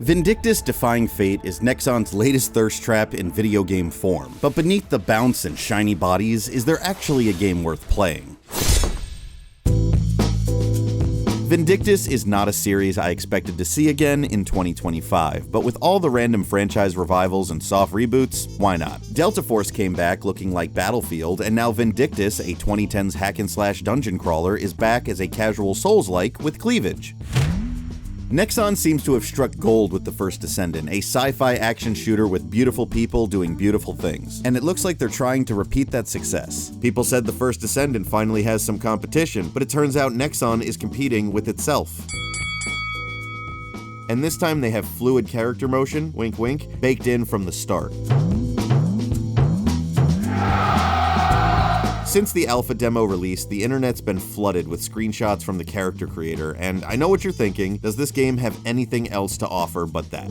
Vindictus Defying Fate is Nexon's latest thirst trap in video game form, but beneath the bounce and shiny bodies, is there actually a game worth playing? Vindictus is not a series I expected to see again in 2025, but with all the random franchise revivals and soft reboots, why not? Delta Force came back looking like Battlefield, and now Vindictus, a 2010s hack-and-slash dungeon crawler, is back as a casual Soulslike with cleavage. Nexon seems to have struck gold with The First Descendant, a sci-fi action shooter with beautiful people doing beautiful things, and it looks like they're trying to repeat that success. People said The First Descendant finally has some competition, but it turns out Nexon is competing with itself. And this time they have fluid character motion, wink wink, baked in from the start. Since the alpha demo release, the internet's been flooded with screenshots from the character creator, and I know what you're thinking, does this game have anything else to offer but that?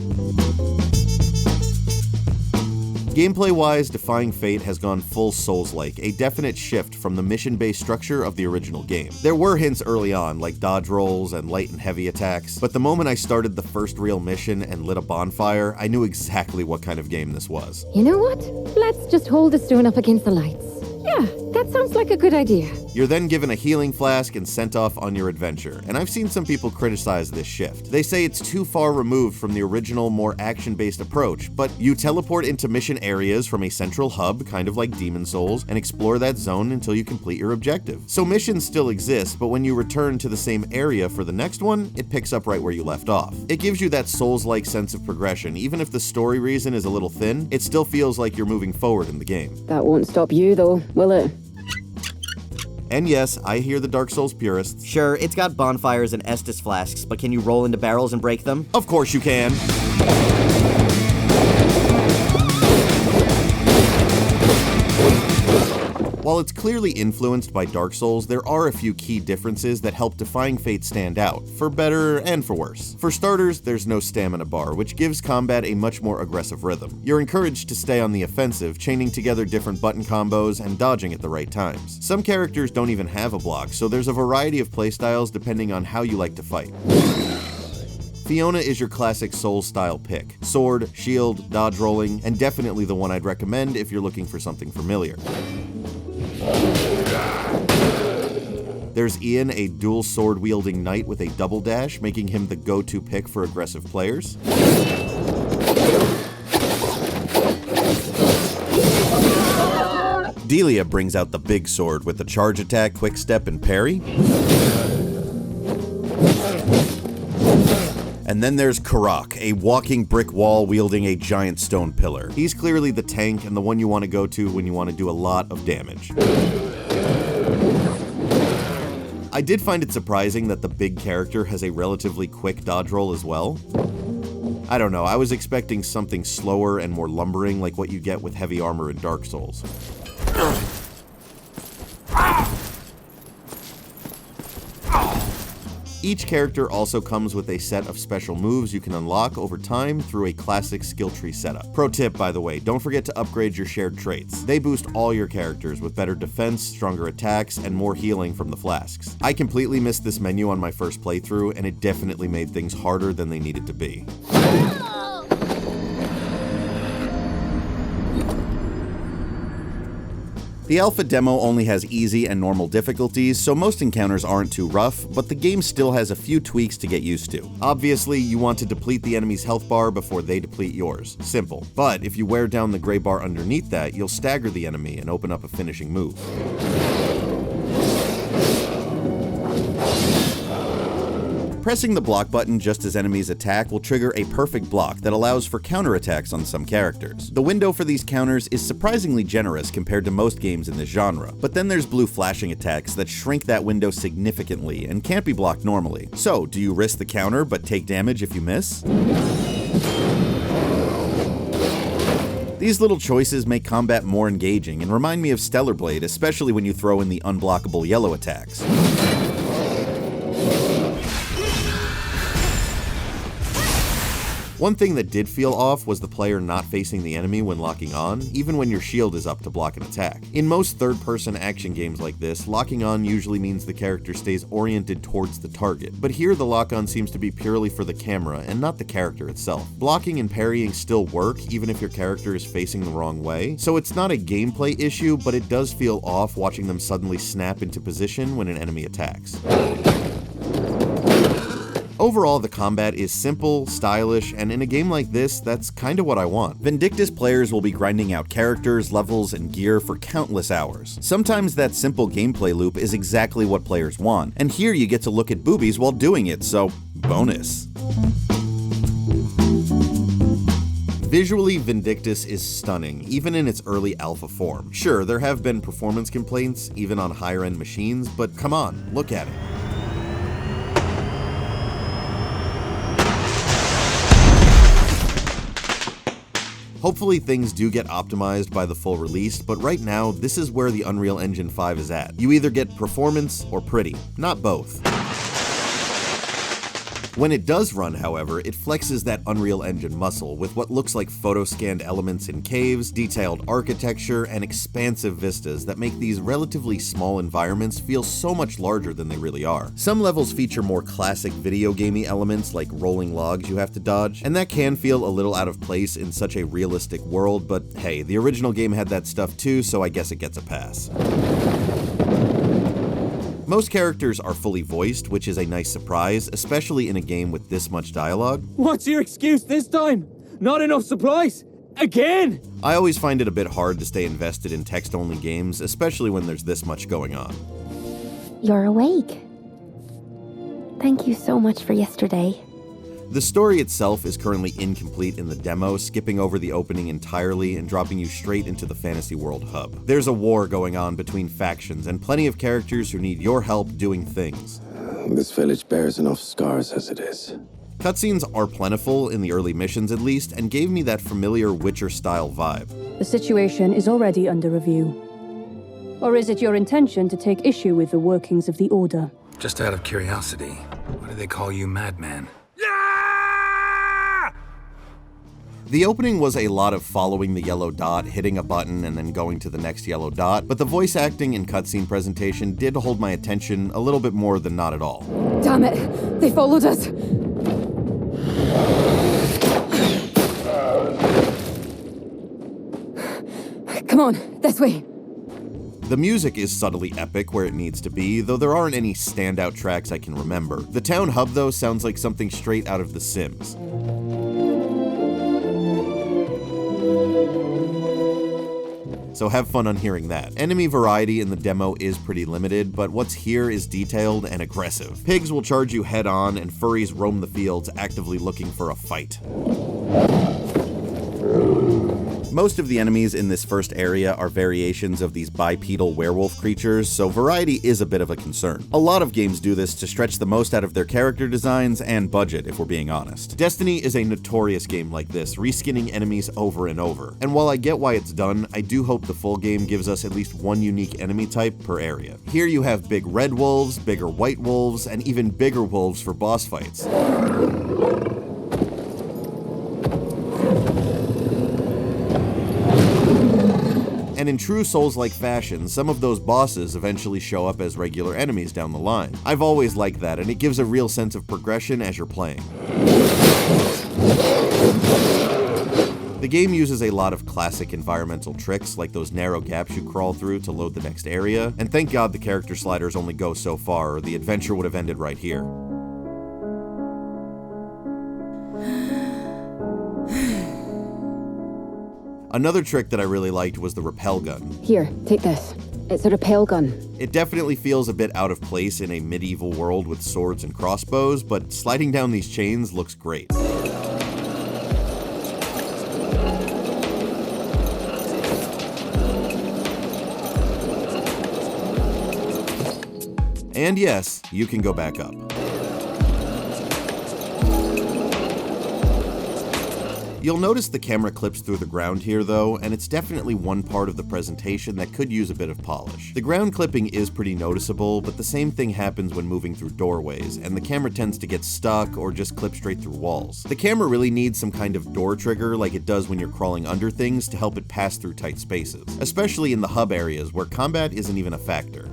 Gameplay-wise, Defying Fate has gone full Souls-like, a definite shift from the mission-based structure of the original game. There were hints early on, like dodge rolls and light and heavy attacks, but the moment I started the first real mission and lit a bonfire, I knew exactly what kind of game this was. You know what? Let's just hold the stone up against the lights. Yeah, that sounds like a good idea. You're then given a healing flask and sent off on your adventure, and I've seen some people criticize this shift. They say it's too far removed from the original, more action-based approach, but you teleport into mission areas from a central hub, kind of like Demon Souls, and explore that zone until you complete your objective. So missions still exist, but when you return to the same area for the next one, it picks up right where you left off. It gives you that Souls-like sense of progression. Even if the story reason is a little thin, it still feels like you're moving forward in the game. That won't stop you, though, will it? And yes, I hear the Dark Souls purists. Sure, it's got bonfires and Estus flasks, but can you roll into barrels and break them? Of course you can. While it's clearly influenced by Dark Souls, there are a few key differences that help Defying Fate stand out, for better and for worse. For starters, there's no stamina bar, which gives combat a much more aggressive rhythm. You're encouraged to stay on the offensive, chaining together different button combos and dodging at the right times. Some characters don't even have a block, so there's a variety of playstyles depending on how you like to fight. Fiona is your classic Souls-style pick. Sword, shield, dodge rolling, and definitely the one I'd recommend if you're looking for something familiar. There's Ian, a dual sword-wielding knight with a double dash, making him the go-to pick for aggressive players. Delia brings out the big sword with the charge attack, quick step, and parry. And then there's Karak, a walking brick wall wielding a giant stone pillar. He's clearly the tank and the one you want to go to when you want to do a lot of damage. I did find it surprising that the big character has a relatively quick dodge roll as well. I don't know, I was expecting something slower and more lumbering like what you get with heavy armor in Dark Souls. Each character also comes with a set of special moves you can unlock over time through a classic skill tree setup. Pro tip, by the way, don't forget to upgrade your shared traits. They boost all your characters with better defense, stronger attacks, and more healing from the flasks. I completely missed this menu on my first playthrough, and it definitely made things harder than they needed to be. The alpha demo only has easy and normal difficulties, so most encounters aren't too rough, but the game still has a few tweaks to get used to. Obviously, you want to deplete the enemy's health bar before they deplete yours. Simple. But if you wear down the gray bar underneath that, you'll stagger the enemy and open up a finishing move. Pressing the block button just as enemies attack will trigger a perfect block that allows for counterattacks on some characters. The window for these counters is surprisingly generous compared to most games in this genre, but then there's blue flashing attacks that shrink that window significantly and can't be blocked normally. So, do you risk the counter but take damage if you miss? These little choices make combat more engaging and remind me of Stellar Blade, especially when you throw in the unblockable yellow attacks. One thing that did feel off was the player not facing the enemy when locking on, even when your shield is up to block an attack. In most third-person action games like this, locking on usually means the character stays oriented towards the target, but here the lock-on seems to be purely for the camera and not the character itself. Blocking and parrying still work even if your character is facing the wrong way, so it's not a gameplay issue, but it does feel off watching them suddenly snap into position when an enemy attacks. Overall, the combat is simple, stylish, and in a game like this, that's kinda what I want. Vindictus players will be grinding out characters, levels, and gear for countless hours. Sometimes that simple gameplay loop is exactly what players want, and here you get to look at boobies while doing it, so bonus. Visually, Vindictus is stunning, even in its early alpha form. Sure, there have been performance complaints, even on higher-end machines, but come on, look at it. Hopefully things do get optimized by the full release, but right now, this is where the Unreal Engine 5 is at. You either get performance or pretty, not both. When it does run, however, it flexes that Unreal Engine muscle with what looks like photo-scanned elements in caves, detailed architecture, and expansive vistas that make these relatively small environments feel so much larger than they really are. Some levels feature more classic video gamey elements like rolling logs you have to dodge, and that can feel a little out of place in such a realistic world, but hey, the original game had that stuff too, so I guess it gets a pass. Most characters are fully voiced, which is a nice surprise, especially in a game with this much dialogue. What's your excuse this time? Not enough supplies? Again? I always find it a bit hard to stay invested in text-only games, especially when there's this much going on. You're awake. Thank you so much for yesterday. The story itself is currently incomplete in the demo, skipping over the opening entirely and dropping you straight into the Fantasy World hub. There's a war going on between factions and plenty of characters who need your help doing things. This village bears enough scars as it is. Cutscenes are plentiful, in the early missions at least, and gave me that familiar Witcher-style vibe. The situation is already under review. Or is it your intention to take issue with the workings of the Order? Just out of curiosity, why do they call you Madman? The opening was a lot of following the yellow dot, hitting a button, and then going to the next yellow dot, but the voice acting and cutscene presentation did hold my attention a little bit more than not at all. Damn it! They followed us! Come on, this way! The music is subtly epic where it needs to be, though there aren't any standout tracks I can remember. The town hub, though, sounds like something straight out of The Sims. So have fun on hearing that. Enemy variety in the demo is pretty limited, but what's here is detailed and aggressive. Pigs will charge you head on, and furries roam the fields actively looking for a fight. Most of the enemies in this first area are variations of these bipedal werewolf creatures, so variety is a bit of a concern. A lot of games do this to stretch the most out of their character designs and budget, if we're being honest. Destiny is a notorious game like this, reskinning enemies over and over. And while I get why it's done, I do hope the full game gives us at least one unique enemy type per area. Here you have big red wolves, bigger white wolves, and even bigger wolves for boss fights. And in true Souls-like fashion, some of those bosses eventually show up as regular enemies down the line. I've always liked that, and it gives a real sense of progression as you're playing. The game uses a lot of classic environmental tricks, like those narrow gaps you crawl through to load the next area, and thank God the character sliders only go so far, or the adventure would have ended right here. Another trick that I really liked was the rappel gun. Here, take this. It's a rappel gun. It definitely feels a bit out of place in a medieval world with swords and crossbows, but sliding down these chains looks great. And yes, you can go back up. You'll notice the camera clips through the ground here though, and it's definitely one part of the presentation that could use a bit of polish. The ground clipping is pretty noticeable, but the same thing happens when moving through doorways, and the camera tends to get stuck or just clip straight through walls. The camera really needs some kind of door trigger like it does when you're crawling under things to help it pass through tight spaces, especially in the hub areas where combat isn't even a factor.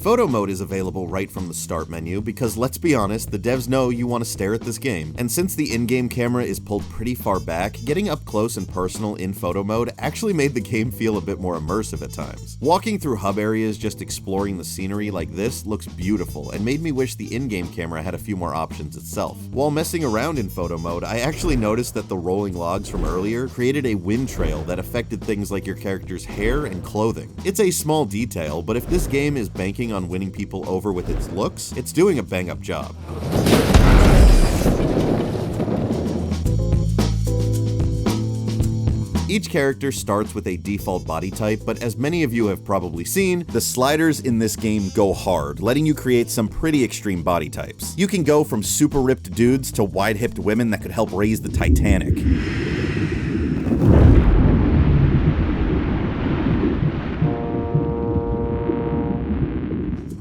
Photo mode is available right from the start menu because, let's be honest, the devs know you want to stare at this game, and since the in-game camera is pulled pretty far back, getting up close and personal in photo mode actually made the game feel a bit more immersive at times. Walking through hub areas just exploring the scenery like this looks beautiful and made me wish the in-game camera had a few more options itself. While messing around in photo mode, I actually noticed that the rolling logs from earlier created a wind trail that affected things like your character's hair and clothing. It's a small detail, but if this game is banking on winning people over with its looks, it's doing a bang-up job. Each character starts with a default body type, but as many of you have probably seen, the sliders in this game go hard, letting you create some pretty extreme body types. You can go from super ripped dudes to wide-hipped women that could help raise the Titanic.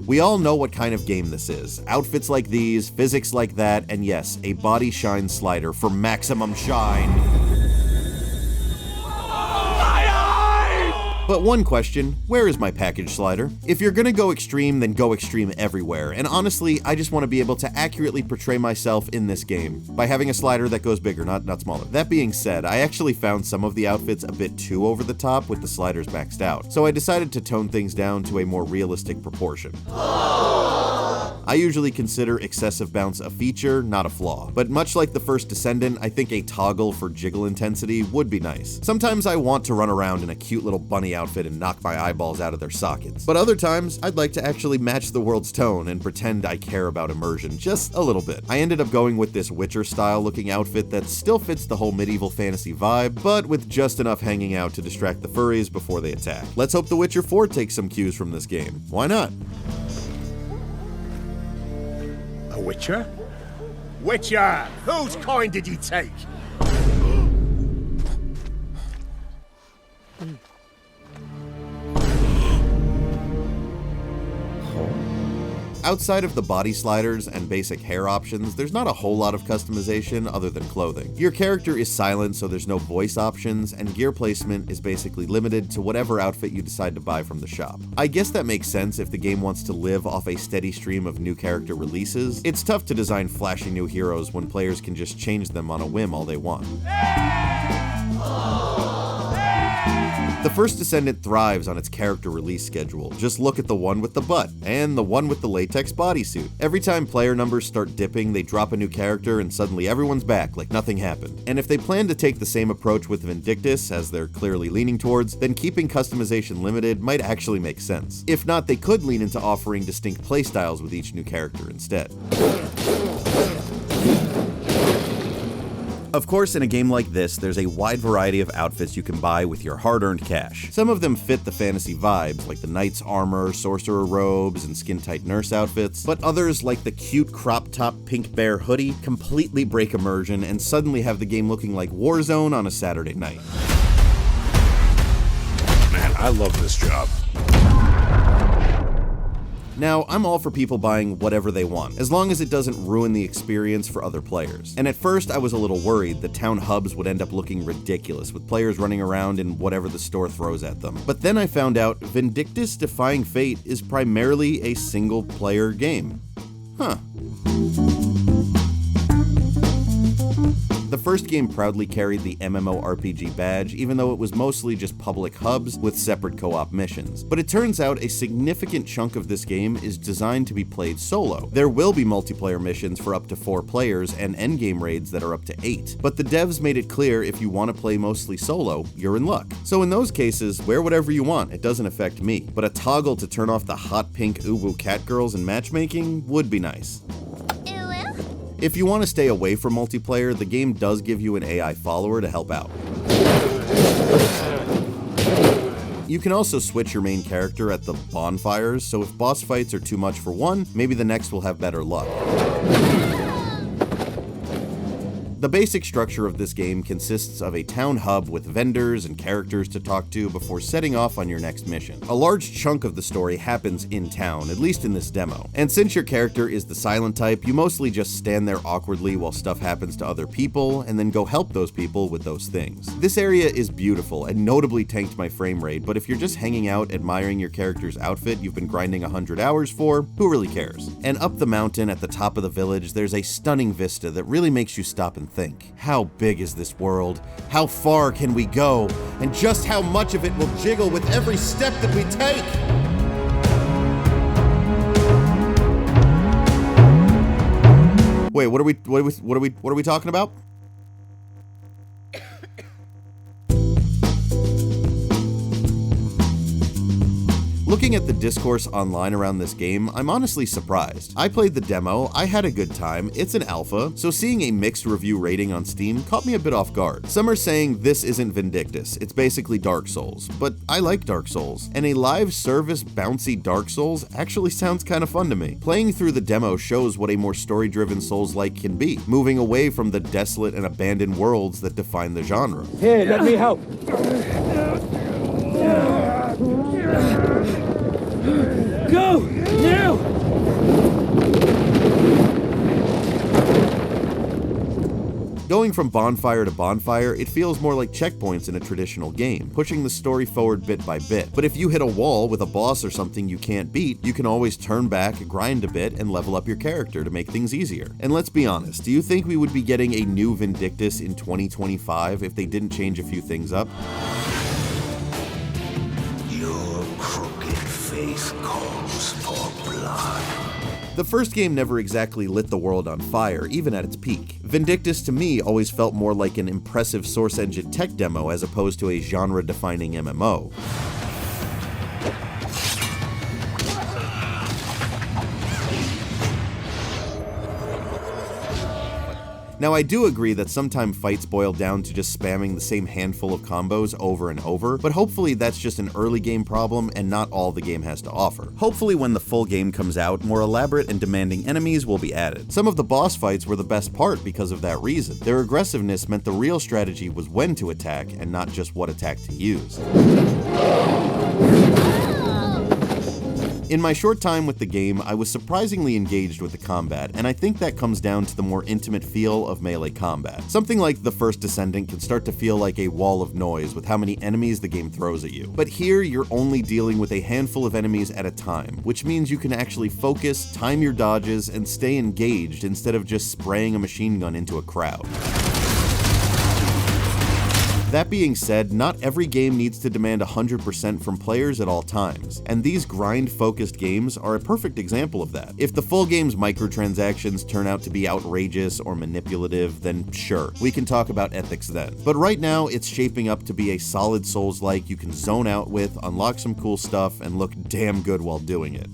We all know what kind of game this is. Outfits like these, physics like that, and yes, a body shine slider for maximum shine. But one question, where is my package slider? If you're gonna go extreme, then go extreme everywhere, and honestly, I just want to be able to accurately portray myself in this game by having a slider that goes bigger, not smaller. That being said, I actually found some of the outfits a bit too over the top with the sliders maxed out, so I decided to tone things down to a more realistic proportion. I usually consider excessive bounce a feature, not a flaw, but much like the first Descendant, I think a toggle for jiggle intensity would be nice. Sometimes I want to run around in a cute little bunny outfit and knock my eyeballs out of their sockets, but other times I'd like to actually match the world's tone and pretend I care about immersion just a little bit. I ended up going with this Witcher style looking outfit that still fits the whole medieval fantasy vibe, but with just enough hanging out to distract the furries before they attack. Let's hope The Witcher 4 takes some cues from this game. Why not? A Witcher? Witcher! Whose coin did you take? Outside of the body sliders and basic hair options, there's not a whole lot of customization other than clothing. Your character is silent, so there's no voice options, and gear placement is basically limited to whatever outfit you decide to buy from the shop. I guess that makes sense if the game wants to live off a steady stream of new character releases. It's tough to design flashy new heroes when players can just change them on a whim all they want. The first Descendant thrives on its character release schedule. Just look at the one with the butt, and the one with the latex bodysuit. Every time player numbers start dipping, they drop a new character and suddenly everyone's back like nothing happened. And if they plan to take the same approach with Vindictus, as they're clearly leaning towards, then keeping customization limited might actually make sense. If not, they could lean into offering distinct playstyles with each new character instead. Of course, in a game like this, there's a wide variety of outfits you can buy with your hard-earned cash. Some of them fit the fantasy vibes, like the knight's armor, sorcerer robes, and skin-tight nurse outfits, but others, like the cute crop-top pink bear hoodie, completely break immersion and suddenly have the game looking like Warzone on a Saturday night. Man, I love this job. Now, I'm all for people buying whatever they want, as long as it doesn't ruin the experience for other players. And at first, I was a little worried that town hubs would end up looking ridiculous, with players running around in whatever the store throws at them. But then I found out Vindictus Defying Fate is primarily a single-player game. Huh. The first game proudly carried the MMORPG badge, even though it was mostly just public hubs with separate co-op missions. But it turns out a significant chunk of this game is designed to be played solo. There will be multiplayer missions for up to 4 players and endgame raids that are up to 8. But the devs made it clear if you want to play mostly solo, you're in luck. So in those cases, wear whatever you want, it doesn't affect me. But a toggle to turn off the hot pink uwu cat girls in matchmaking would be nice. If you want to stay away from multiplayer, the game does give you an AI follower to help out. You can also switch your main character at the bonfires, so if boss fights are too much for one, maybe the next will have better luck. The basic structure of this game consists of a town hub with vendors and characters to talk to before setting off on your next mission. A large chunk of the story happens in town, at least in this demo. And since your character is the silent type, you mostly just stand there awkwardly while stuff happens to other people, and then go help those people with those things. This area is beautiful and notably tanked my frame rate, but if you're just hanging out admiring your character's outfit you've been grinding 100 hours for, who really cares? And up the mountain at the top of the village, there's a stunning vista that really makes you stop and think. How big is this world? How far can we go? And just how much of it will jiggle with every step that we take? Wait, what are we talking about? Looking at the discourse online around this game, I'm honestly surprised. I played the demo, I had a good time, it's an alpha, so seeing a mixed review rating on Steam caught me a bit off guard. Some are saying this isn't Vindictus, it's basically Dark Souls, but I like Dark Souls, and a live service bouncy Dark Souls actually sounds kind of fun to me. Playing through the demo shows what a more story-driven Souls-like can be, moving away from the desolate and abandoned worlds that define the genre. Here, let me help. Go! Now! Going from bonfire to bonfire, it feels more like checkpoints in a traditional game, pushing the story forward bit by bit. But if you hit a wall with a boss or something you can't beat, you can always turn back, grind a bit, and level up your character to make things easier. And let's be honest, do you think we would be getting a new Vindictus in 2025 if they didn't change a few things up? Your crooked face calls for blood. The first game never exactly lit the world on fire, even at its peak. Vindictus to me always felt more like an impressive Source Engine tech demo as opposed to a genre-defining MMO. Now, I do agree that sometimes fights boil down to just spamming the same handful of combos over and over, but hopefully that's just an early game problem and not all the game has to offer. Hopefully when the full game comes out, more elaborate and demanding enemies will be added. Some of the boss fights were the best part because of that reason. Their aggressiveness meant the real strategy was when to attack and not just what attack to use. In my short time with the game, I was surprisingly engaged with the combat, and I think that comes down to the more intimate feel of melee combat. Something like the first Descendant can start to feel like a wall of noise with how many enemies the game throws at you. But here, you're only dealing with a handful of enemies at a time, which means you can actually focus, time your dodges, and stay engaged instead of just spraying a machine gun into a crowd. That being said, not every game needs to demand 100% from players at all times, and these grind-focused games are a perfect example of that. If the full game's microtransactions turn out to be outrageous or manipulative, then sure, we can talk about ethics then. But right now, it's shaping up to be a solid Souls-like you can zone out with, unlock some cool stuff, and look damn good while doing it.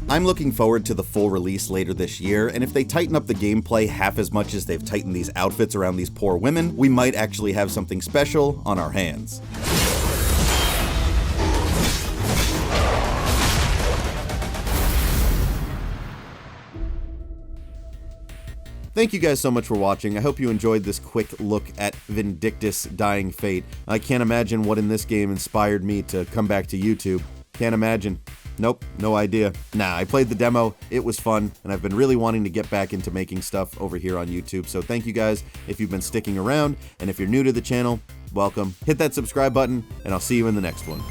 I'm looking forward to the full release later this year, and if they tighten up the gameplay half as much as they've tightened these outfits around these poor women, we might actually have something special on our hands. Thank you guys so much for watching. I hope you enjoyed this quick look at Vindictus Defying Fate. I can't imagine what in this game inspired me to come back to YouTube. Can't imagine. Nope, no idea. Nah, I played the demo, it was fun, and I've been really wanting to get back into making stuff over here on YouTube, so thank you guys if you've been sticking around, and if you're new to the channel, welcome. Hit that subscribe button, and I'll see you in the next one.